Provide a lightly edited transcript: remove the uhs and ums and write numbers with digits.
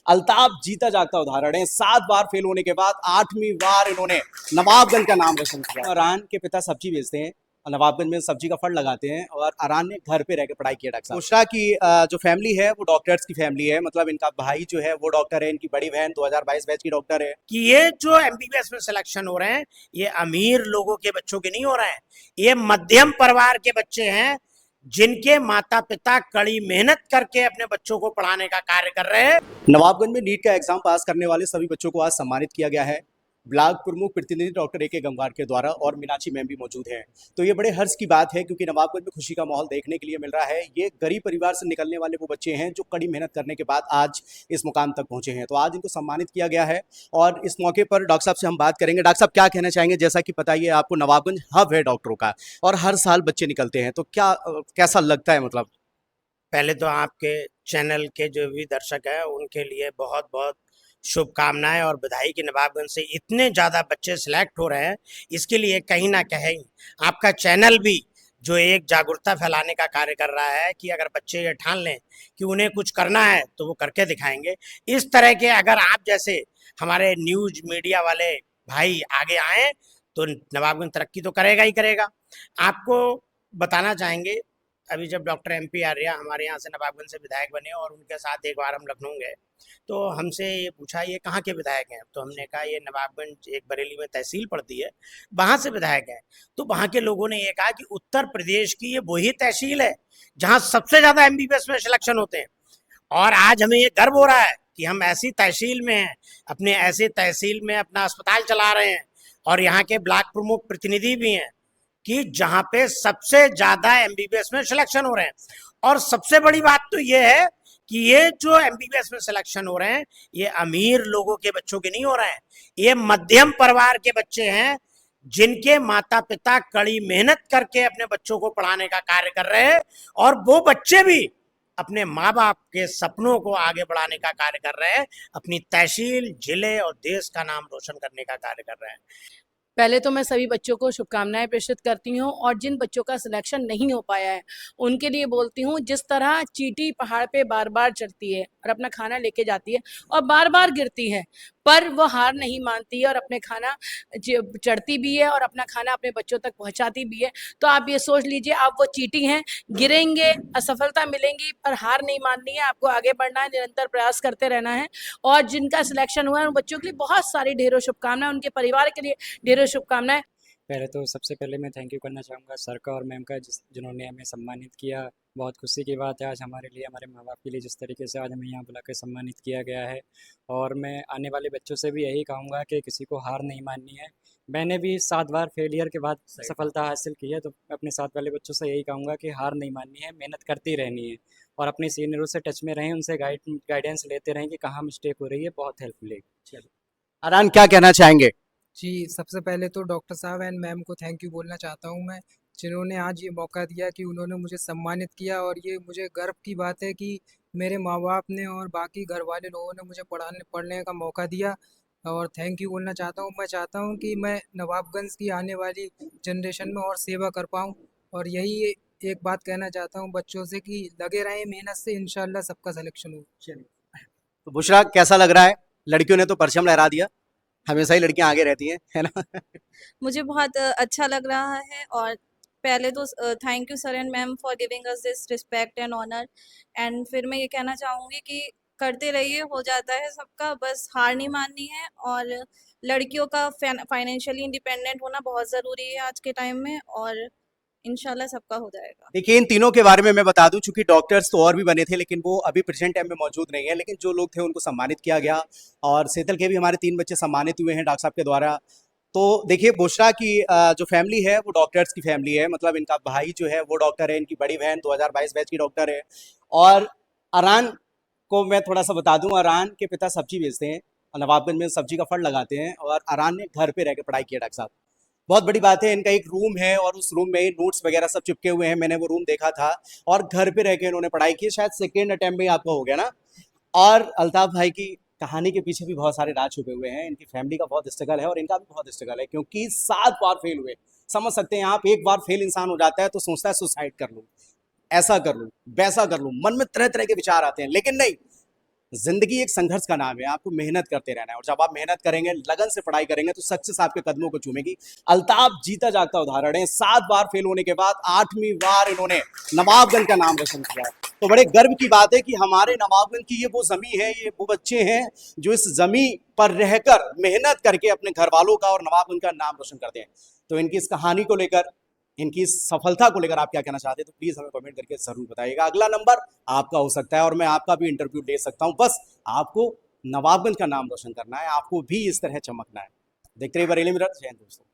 अल्ताफ जीता जागता उदाहरण है। 7 बार फेल होने के बाद 8वीं बार इन्होंने नवाबगंज का नाम रोशन किया। अरान के पिता सब्जी बेचते हैं और नवाबगंज में सब्जी का फल लगाते हैं और अरान ने घर पे रहकर पढ़ाई की है। डॉक्टर साहब बुशरा की जो फैमिली है वो डॉक्टर्स की फैमिली है। मतलब इनका भाई जो है वो डॉक्टर है, इनकी बड़ी बहन 2022 बैच की डॉक्टर है। कि ये जो एमबीबीएस में सिलेक्शन हो रहे हैं ये अमीर लोगों के बच्चों के नहीं हो रहे हैं, ये मध्यम परिवार के बच्चे हैं जिनके माता पिता कड़ी मेहनत करके अपने बच्चों को पढ़ाने का कार्य कर रहे हैं। नवाबगंज में नीट का एग्जाम पास करने वाले सभी बच्चों को आज सम्मानित किया गया है। ब्लॉक प्रमुख प्रतिनिधि डॉक्टर ए के गंगवार के द्वारा और मीनाक्षी मैम भी मौजूद हैं। तो ये बड़े हर्ष की बात है क्योंकि नवाबगंज में खुशी का माहौल देखने के लिए मिल रहा है। ये गरीब परिवार से निकलने वाले वो बच्चे हैं जो कड़ी मेहनत करने के बाद आज इस मुकाम तक पहुंचे हैं। तो आज इनको सम्मानित किया गया है और इस मौके पर डॉक्टर साहब से हम बात करेंगे। डॉक्टर साहब क्या कहना चाहेंगे? जैसा कि पता ही है आपको नवाबगंज हब है डॉक्टरों का और हर साल बच्चे निकलते हैं, तो क्या कैसा लगता है? मतलब पहले तो आपके चैनल के जो भी दर्शक हैं उनके लिए बहुत बहुत शुभकामनाएं और बधाई कि नवाबगंज से इतने ज़्यादा बच्चे सिलेक्ट हो रहे हैं। इसके लिए कहीं ना कहीं आपका चैनल भी जो एक जागरूकता फैलाने का कार्य कर रहा है कि अगर बच्चे ये ठान लें कि उन्हें कुछ करना है तो वो करके दिखाएंगे। इस तरह के अगर आप जैसे हमारे न्यूज मीडिया वाले भाई आगे आए तो नवाबगंज तरक्की तो करेगा ही करेगा। आपको बताना चाहेंगे, अभी जब डॉक्टर MP आर्या हमारे यहाँ से नवाबगंज से विधायक बने और उनके साथ एक बार हम लखनऊ गए तो हमसे ये पूछा ये कहाँ के विधायक हैं, तो हमने कहा ये नवाबगंज एक बरेली में तहसील पड़ती है वहाँ से विधायक हैं। तो वहाँ के लोगों ने ये कहा कि उत्तर प्रदेश की ये वही तहसील है जहाँ सबसे ज़्यादा MBBS में सिलेक्शन होते हैं और आज हमें ये गर्व हो रहा है कि हम ऐसी तहसील में हैं, अपने ऐसे तहसील में अपना अस्पताल चला रहे हैं और यहाँ के ब्लॉक प्रमुख प्रतिनिधि भी हैं कि जहाँ पे सबसे ज़्यादा MBBS में सिलेक्शन हो रहे हैं। और सबसे बड़ी बात तो ये है कि ये जो MBBS में सिलेक्शन हो रहे हैं ये अमीर लोगों के बच्चों के नहीं हो रहे हैं, ये मध्यम परिवार के बच्चे हैं जिनके माता पिता कड़ी मेहनत करके अपने बच्चों को पढ़ाने का कार्य कर रहे हैं और वो बच्चे भी अपने माँ बाप के सपनों को आगे बढ़ाने का कार्य कर रहे हैं, अपनी तहसील जिले और देश का नाम रोशन करने का कार्य कर रहे हैं। पहले तो मैं सभी बच्चों को शुभकामनाएं प्रेषित करती हूं और जिन बच्चों का सिलेक्शन नहीं हो पाया है उनके लिए बोलती हूं, जिस तरह चींटी पहाड़ पे बार बार चढ़ती है और अपना खाना लेके जाती है और बार बार गिरती है पर वो हार नहीं मानती है और अपने खाना चढ़ती भी है और अपना खाना अपने बच्चों तक पहुंचाती भी है। तो आप ये सोच लीजिए, आप वो चींटी हैं, गिरेंगे, असफलता मिलेंगी पर हार नहीं माननी है, आपको आगे बढ़ना है, निरंतर प्रयास करते रहना है। और जिनका सिलेक्शन हुआ है उन बच्चों के लिए बहुत सारी ढेरों शुभकामनाएं, उनके परिवार के लिए ढेरों शुभकामनाएं। पहले तो सबसे पहले मैं थैंक यू करना चाहूँगा सर का और मैम का जिन्होंने हमें सम्मानित किया। बहुत खुशी की बात है आज हमारे लिए, हमारे माँ बाप के लिए, जिस तरीके से आज हमें यहाँ बुलाकर सम्मानित किया गया है। और मैं आने वाले बच्चों से भी यही कहूँगा कि किसी को हार नहीं माननी है। मैंने भी 7 बार फेलियर के बाद सफलता हासिल की है, तो अपने साथ वाले बच्चों से यही कहूँगा कि हार नहीं माननी है, मेहनत करती रहनी है और अपने सीनियरों से टच में रहें, उनसे गाइडेंस लेते रहें कि कहाँ मिस्टेक हो रही है, बहुत हेल्प मिलेगी। चलो अरान क्या कहना चाहेंगे? जी, सबसे पहले तो डॉक्टर साहब एंड मैम को थैंक यू बोलना चाहता हूँ मैं, जिन्होंने आज ये मौका दिया कि उन्होंने मुझे सम्मानित किया। और ये मुझे गर्व की बात है कि मेरे माँ बाप ने और बाकी घर वाले लोगों ने मुझे पढ़ने का मौका दिया और थैंक यू बोलना चाहता हूँ। मैं चाहता हूँ कि मैं नवाबगंज की आने वाली जनरेशन में और सेवा कर पाऊँ और यही एक बात कहना चाहता हूँ बच्चों से कि लगे रहें मेहनत से, इंशाल्लाह सबका सिलेक्शन हो। तो बुशरा कैसा लग रहा है? लड़कियों ने तो परचम लहरा दिया, हमेशा ही लड़कियां आगे रहती हैं, है ना? मुझे बहुत अच्छा लग रहा है और पहले तो thank you sir and ma'am for giving us this respect and honour. And फिर मैं ये कहना चाहूँगी कि करते रहिए, हो जाता है सबका, बस हार नहीं माननी है। और लड़कियों का फाइनेंशियली इंडिपेंडेंट होना बहुत ज़रूरी है आज के टाइम में और इंशाल्लाह सबका हो जाएगा। देखिए इन तीनों के बारे में मैं बता दूं, चूंकि डॉक्टर्स तो और भी बने थे लेकिन वो अभी प्रेजेंट टाइम में मौजूद नहीं है, लेकिन जो लोग थे उनको सम्मानित किया गया और सेतल के भी हमारे 3 बच्चे सम्मानित हुए हैं डॉक्टर साहब के द्वारा। तो देखिए बुशरा की जो फैमिली है वो डॉक्टर्स की फैमिली है। मतलब इनका भाई जो है वो डॉक्टर है, इनकी बड़ी बहन 2022 बैच की डॉक्टर है। और अरान को मैं थोड़ा सा बता दूं, अरान के पिता सब्जी बेचते हैं और नवाबगंज में सब्जी का फल लगाते हैं और अरान ने घर पे रहकर पढ़ाई की है। डॉक्टर साहब बहुत बड़ी बात है, इनका एक रूम है और उस रूम में ही नोट्स वगैरह सब चिपके हुए हैं। मैंने वो रूम देखा था और घर पे रह के इन्होंने पढ़ाई की। शायद सेकेंड अटेम्प्ट में आपका हो गया ना? और अल्ताफ भाई की कहानी के पीछे भी बहुत सारे राज छुपे हुए हैं। इनकी फैमिली का बहुत स्ट्रगल है और इनका भी बहुत स्ट्रगल है क्योंकि 7 बार फेल हुए। समझ सकते हैं आप, एक बार फेल इंसान हो जाता है तो सोचता है सुसाइड कर लूँ, ऐसा कर लूँ, वैसा कर लूँ, मन में तरह तरह के विचार आते हैं, लेकिन नहीं, जिंदगी एक संघर्ष का नाम है, आपको मेहनत करते रहना है और जब आप मेहनत करेंगे, लगन से पढ़ाई करेंगे तो सक्सेस आपके कदमों को चूमेगी। अल्ताफ जीता जागता उदाहरण है, 7 बार फेल होने के बाद 8वीं बार इन्होंने नवाबगंज का नाम रोशन किया है। तो बड़े गर्व की बात है कि हमारे नवाबगंज की ये वो जमी है, ये वो बच्चे हैं जो इस जमी पर रहकर मेहनत करके अपने घर वालों का और नवाबगंज का नाम रोशन करते हैं। तो इनकी इस कहानी को लेकर, इनकी इस सफलता को लेकर आप क्या कहना चाहते हैं, तो प्लीज हमें कमेंट करके जरूर बताइएगा। अगला नंबर आपका हो सकता है और मैं आपका भी इंटरव्यू ले सकता हूं, बस आपको नवाबगंज का नाम रोशन करना है, आपको भी इस तरह चमकना है। देखते रहिए बरेली मिरर। जय हिंद दोस्तों।